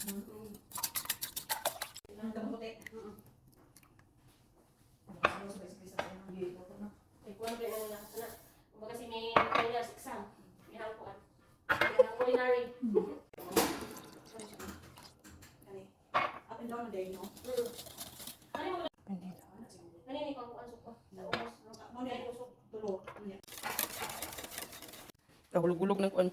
Ang kamuti. Ikuan ba na nila sana. Kumbaga si may finals exam. Ihang kuan. Ihang culinary. Up and down na day, no? Ano mo? Nanini ko ang kuan suko. Naubos. Mo na yung usok. Tulo. Kahulog-hulog ng kuan.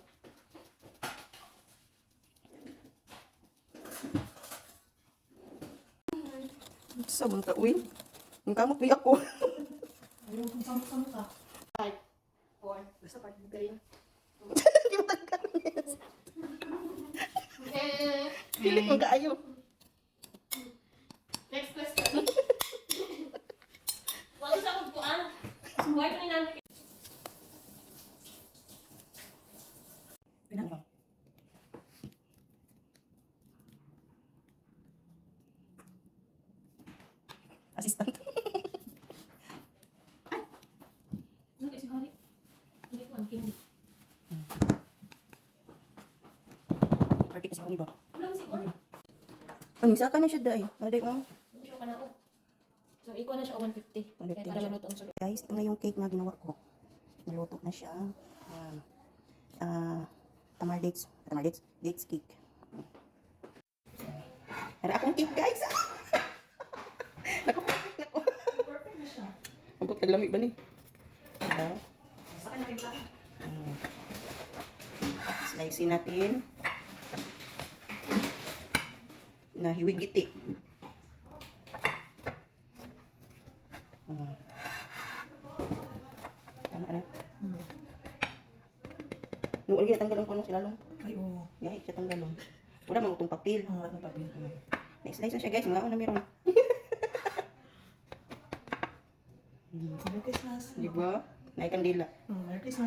Sa mga kauin. Ang kamot ni ako. Ayun, kung samot-samot ka. 5, 4. Basta pa green. Hindi mo tanggal. Dili mo kaayo. Next question. Wala sa akong kuan. Why ko ni nanay? Pinang. Assistant. Ano kasi hari? Hindi ko ang kindi. Party kasi kung iba. Wala kasi kuan. Ang isa ka na siya dahil. Aday mo. Hindi ko pa na ako. So, ikaw na siya 150. 150 Kaya para siya. maluto ang sulo. Guys, ito na yung cake na ginawa ko. Naluto na siya. Tamar dates. Dates cake. Para akong cake, guys. Nakapagpapit na ko. Perfect na siya. Ang pagkaglamig ba ni? Sa kanya rin lang. Slicein natin. Na hiwigiti. Tama na. Nung ulit tanggalon ko nung silalong. Ay, oo. Yahay siya tanggalon. Wala mang utong papel. Ang mga papel. Slice na siya guys. Mga na meron. Merry Christmas. Di ba? Naikandila. Merry Christmas.